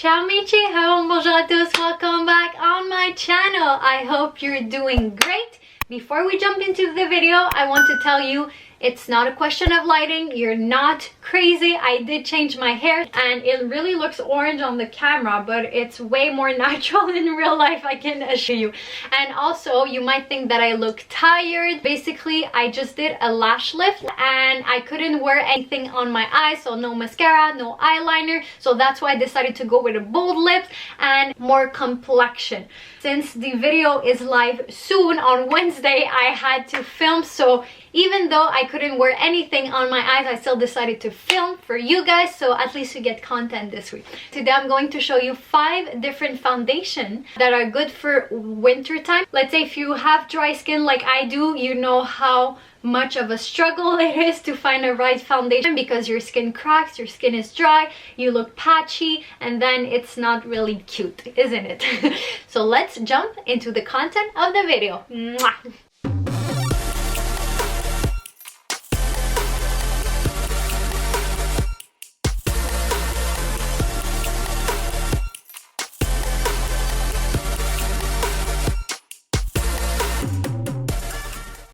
Ciao amici, hello, bonjour à tous, welcome back on my channel. I hope you're doing great. Before we jump into the video, I want to tell you it's not a question of lighting. You're not crazy. I did change my hair and it really looks orange on the camera, but it's way more natural in real life, I can assure you. And also, you might think that I look tired. Basically, I just did a lash lift and I couldn't wear anything on my eyes, so no mascara, no eyeliner. So that's why I decided to go with a bold lip and more complexion. Since the video is live soon on Wednesday, I had to film, so even though I couldn't wear anything on my eyes, I still decided to film for you guys, so at least you get content this week. Today I'm going to show you 5 different foundations that are good for winter time. Let's say if you have dry skin like I do, you know how much of a struggle it is to find a right foundation because your skin cracks, your skin is dry, you look patchy, and then it's not really cute, isn't it? So let's jump into the content of the video. Mwah!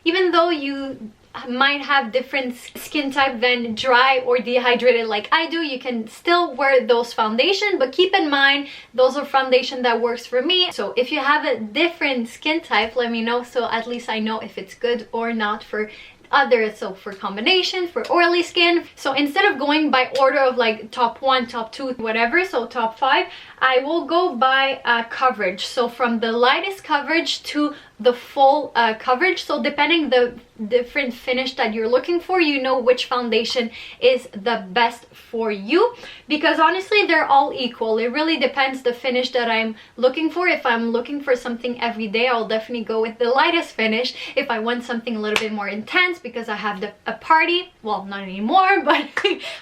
Even though you might have different skin type than dry or dehydrated like I do, you can still wear those foundation, but keep in mind those are foundation that works for me. So if you have a different skin type, let me know, so at least I know if it's good or not for others. So for combination, for oily skin, so instead of going by order of like top 1, top 2, whatever, so top 5, I will go by coverage, so from the lightest coverage to the full coverage. So depending the different finish that you're looking for, you know which foundation is the best for you, because honestly they're all equal. It really depends the finish that I'm looking for. If I'm looking for something every day, I'll definitely go with the lightest finish. If I want something a little bit more intense because I have a party, well, not anymore, but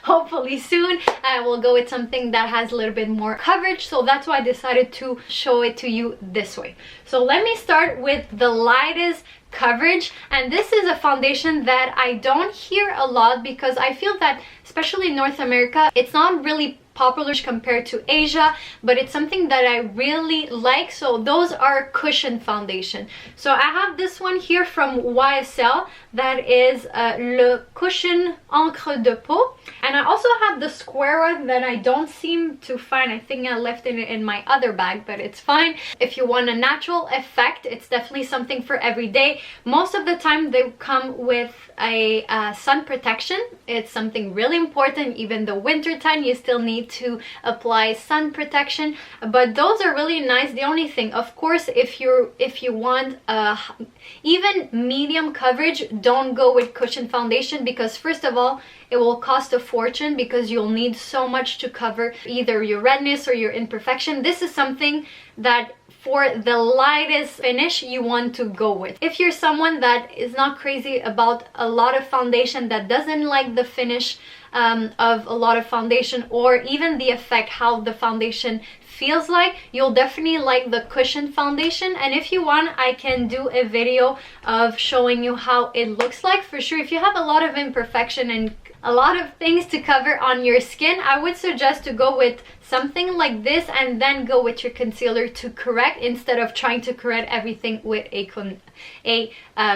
hopefully soon, I will go with something that has a little bit more coverage. So that's why I decided to show it to you this way. So let me start with the lightest coverage, and this is a foundation that I don't hear a lot because I feel that especially in North America it's not really popular compared to Asia, but it's something that I really like. So those are cushion foundation. So I have this one here from YSL that is Le Cushion Encre de Peau, and I also have the square one that I don't seem to find. I think I left it in my other bag, but it's fine. If you want a natural effect, it's definitely something for every day. Most of the time they come with a sun protection. It's something really important. Even the winter time you still need to apply sun protection, but those are really nice. The only thing, of course, if you want even medium coverage, don't go with cushion foundation, because first of all it will cost a fortune because you'll need so much to cover either your redness or your imperfection. This is something that for the lightest finish you want to go with. If you're someone that is not crazy about a lot of foundation, that doesn't like the finish of a lot of foundation, or even the effect, how the foundation feels like, you'll definitely like the cushion foundation. And if you want, I can do a video of showing you how it looks like. For sure, if you have a lot of imperfection and a lot of things to cover on your skin, I would suggest to go with something like this and then go with your concealer to correct, instead of trying to correct everything with a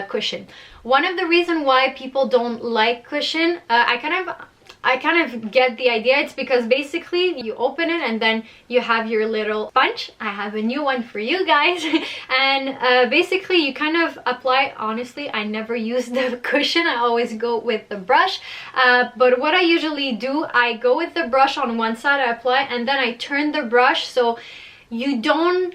cushion. One of the reasons why people don't like cushion, I kind of get the idea. It's because basically you open it and then you have your little sponge. I have a new one for you guys. And basically you kind of apply, honestly I never use the cushion, I always go with the brush. But what I usually do, I go with the brush on one side, I apply, and then I turn the brush so you don't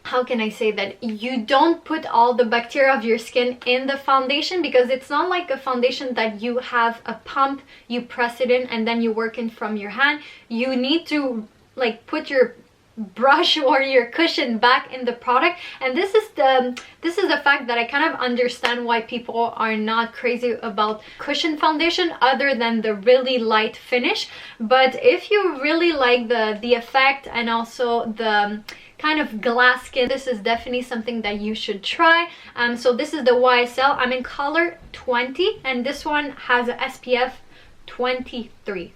how can I say that, you don't put all the bacteria of your skin in the foundation, because it's not like a foundation that you have a pump, you press it in and then you work in from your hand. You need to like put your brush or your cushion back in the product, and this is the fact that I kind of understand why people are not crazy about cushion foundation other than the really light finish. But if you really like the effect and also the kind of glass skin, this is definitely something that you should try. So this is the YSL. I'm in color 20 and this one has a SPF 23.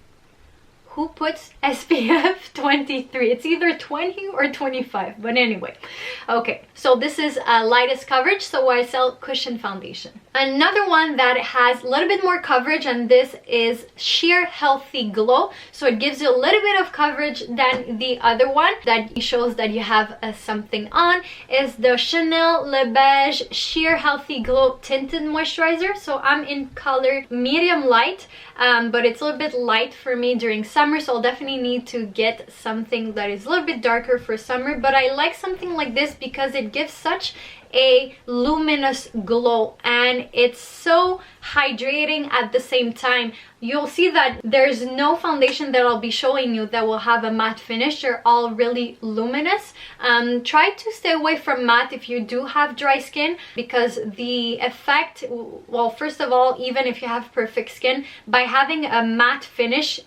who puts SPF 23. It's either 20 or 25, but anyway. Okay, so this is lightest coverage, so YSL Cushion Foundation. Another one that has a little bit more coverage, and this is Sheer Healthy Glow. So it gives you a little bit of coverage than the other one that shows that you have something on, is the Chanel Le Beige Sheer Healthy Glow Tinted Moisturizer. So I'm in color medium light, but it's a little bit light for me during summer, so I'll definitely need to get something that is a little bit darker for summer. But I like something like this because it gives such a luminous glow, and it's so hydrating at the same time. You'll see that there's no foundation that I'll be showing you that will have a matte finish. They're all really luminous. Try to stay away from matte if you do have dry skin, because the effect, well, first of all, even if you have perfect skin, by having a matte finish,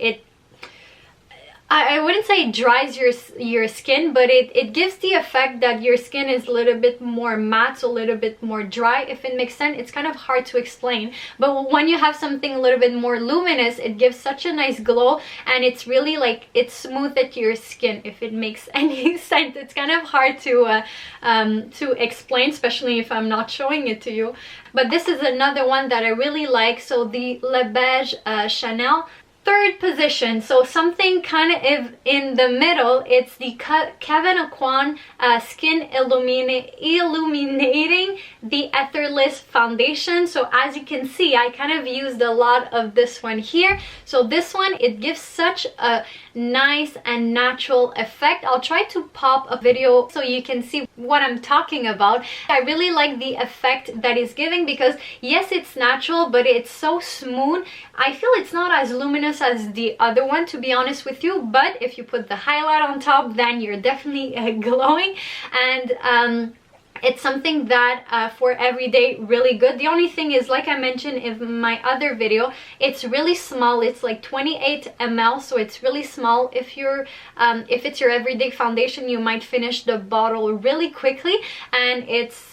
I wouldn't say it dries your skin, but it gives the effect that your skin is a little bit more matte, so a little bit more dry, if it makes sense. It's kind of hard to explain, but when you have something a little bit more luminous, it gives such a nice glow, and it's really like, it's smooth at your skin, if it makes any sense. It's kind of hard to explain, especially if I'm not showing it to you. But this is another one that I really like. So the Le Beige Chanel. Third position, so something kind of in the middle, it's the Kevyn Aucoin Skin Illuminating the Etherealist Foundation. So as you can see, I kind of used a lot of this one here. So this one, it gives such a nice and natural effect. I'll try to pop a video so you can see what I'm talking about. I really like the effect that is giving, because yes, it's natural, but it's so smooth. I feel it's not as luminous as the other one, to be honest with you, but if you put the highlight on top, then you're definitely glowing. And it's something that for everyday, really good. The only thing is, like I mentioned in my other video, it's really small. It's like 28 ml, so it's really small. If it's your everyday foundation, you might finish the bottle really quickly, and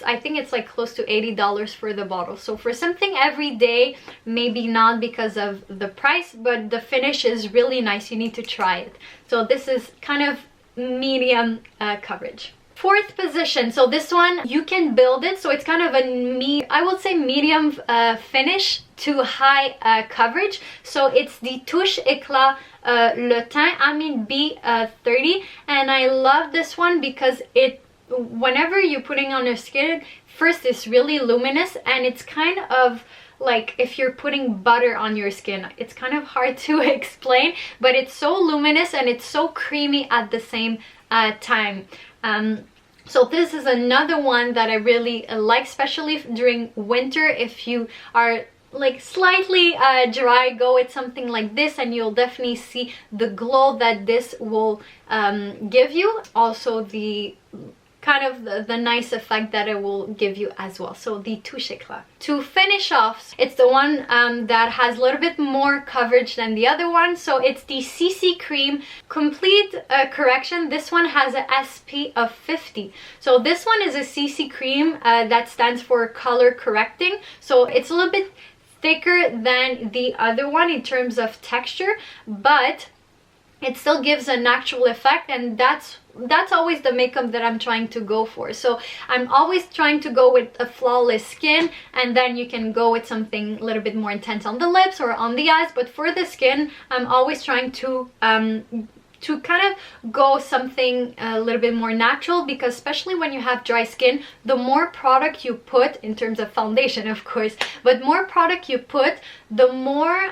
I think it's like close to $80 for the bottle. So for something everyday, maybe not because of the price, but the finish is really nice. You need to try it. So this is kind of medium coverage. Fourth position, so this one you can build it, so it's kind of I would say medium finish to high coverage. So it's the Touche Eclat Le Teint B30, and I love this one because whenever you're putting on your skin, first it's really luminous, and it's kind of like if you're putting butter on your skin. It's kind of hard to explain, but it's so luminous and it's so creamy at the same time. So this is another one that I really like, especially during winter. If you are like slightly dry, go with something like this, and you'll definitely see the glow that this will give you. Also the kind of the nice effect that it will give you as well. So the Touche Eclat. To finish off, it's the one that has a little bit more coverage than the other one. So it's the CC Cream Complete Correction. This one has a SP of 50. So this one is a CC cream that stands for color correcting. So it's a little bit thicker than the other one in terms of texture, but it still gives a natural effect, and that's always the makeup that I'm trying to go for. So I'm always trying to go with a flawless skin, and then you can go with something a little bit more intense on the lips or on the eyes. But for the skin, I'm always trying to kind of go something a little bit more natural, because especially when you have dry skin, the more product you put, in terms of foundation of course, but more product you put, the more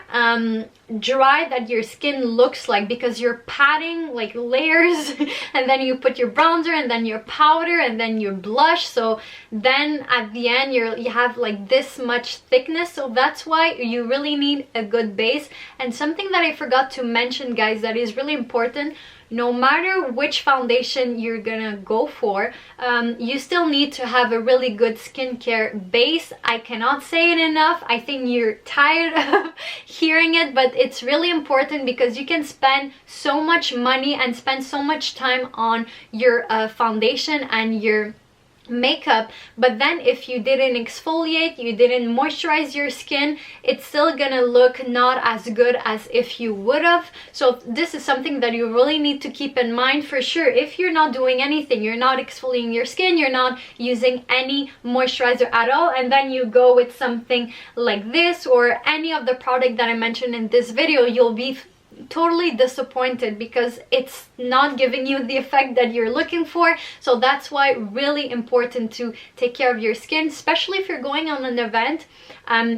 dry that your skin looks like, because you're patting like layers and then you put your bronzer and then your powder and then your blush. So then at the end you have like this much thickness. So that's why you really need a good base. And something that I forgot to mention, guys, that is really important: no matter which foundation you're gonna go for, you still need to have a really good skincare base. I cannot say it enough. I think you're tired of hearing it, but it's really important, because you can spend so much money and spend so much time on your foundation and your makeup, but then if you didn't exfoliate, you didn't moisturize your skin, it's still gonna look not as good as if you would have. So this is something that you really need to keep in mind for sure. If you're not doing anything, you're not exfoliating your skin, you're not using any moisturizer at all, and then you go with something like this or any of the product that I mentioned in this video, you'll be totally disappointed because it's not giving you the effect that you're looking for. So that's why really important to take care of your skin, especially if you're going on an event.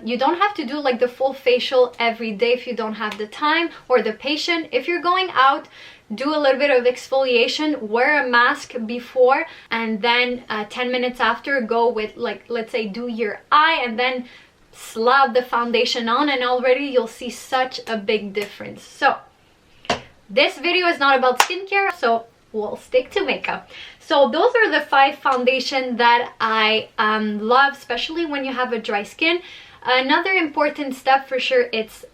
You don't have to do like the full facial every day if you don't have the time or the patience. If you're going out, do a little bit of exfoliation, wear a mask before, and then 10 minutes after, go with, like, let's say do your eye, and then slap the foundation on, and already you'll see such a big difference. So this video is not about skincare, so we'll stick to makeup. So those are the 5 foundations that I love, especially when you have a dry skin. Another important step for sure, it's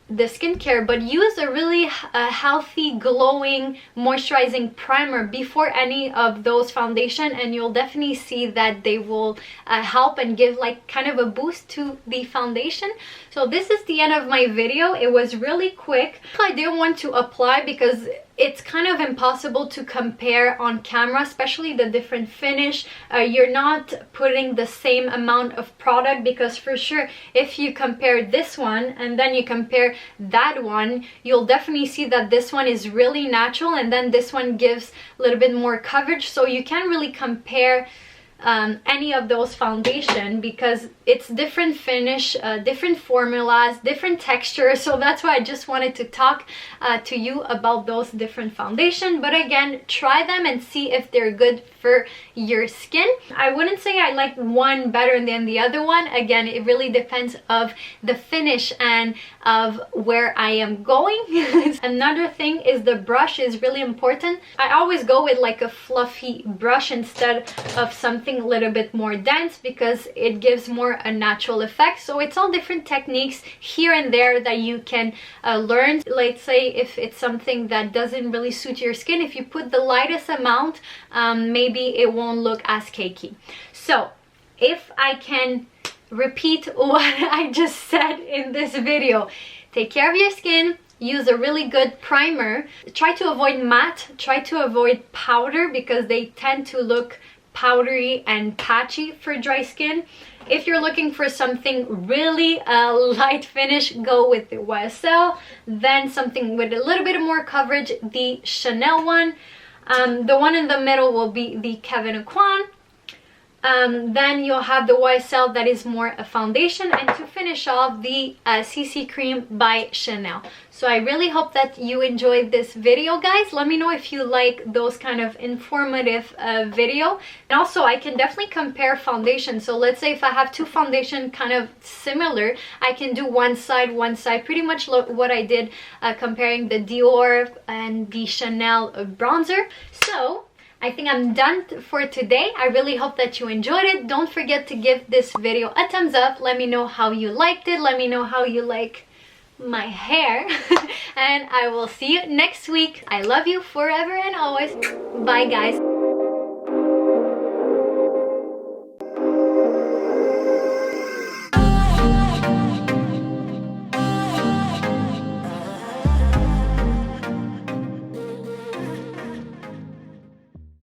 the skincare, but use a really healthy, glowing, moisturizing primer before any of those foundation, and you'll definitely see that they will help and give like kind of a boost to the foundation. So this is the end of my video. It was really quick. I didn't want to apply because it's kind of impossible to compare on camera, especially the different finish. You're not putting the same amount of product, because for sure if you compare this one and then you compare that one, you'll definitely see that this one is really natural and then this one gives a little bit more coverage. So you can't really compare any of those foundation because it's different finish, different formulas, different textures. So that's why I just wanted to talk to you about those different foundation. But again, try them and see if they're good for your skin. I wouldn't say I like one better than the other one. Again, it really depends of the finish and of where I am going. Another thing is the brush is really important. I always go with like a fluffy brush instead of something a little bit more dense because it gives more a natural effect. So it's all different techniques here and there that you can learn. Let's say if it's something that doesn't really suit your skin, if you put the lightest amount, maybe it won't look as cakey. So if I can repeat what I just said in this video, take care of your skin, use a really good primer, try to avoid matte, try to avoid powder because they tend to look powdery and patchy for dry skin. If you're looking for something really light finish, go with the YSL. Then something with a little bit more coverage, the Chanel one. The one in the middle will be the Kevyn Aucoin. Then you'll have the YSL that is more a foundation, and to finish off the CC cream by Chanel. So I really hope that you enjoyed this video, guys. Let me know if you like those kind of informative video. And also I can definitely compare foundation. So let's say if I have 2 foundation kind of similar, I can do one side, pretty much what I did comparing the Dior and the Chanel bronzer. So I think I'm done for today. I really hope that you enjoyed it. Don't forget to give this video a thumbs up. Let me know how you liked it. Let me know how you like my hair. And I will see you next week. I love you forever and always. Bye, guys.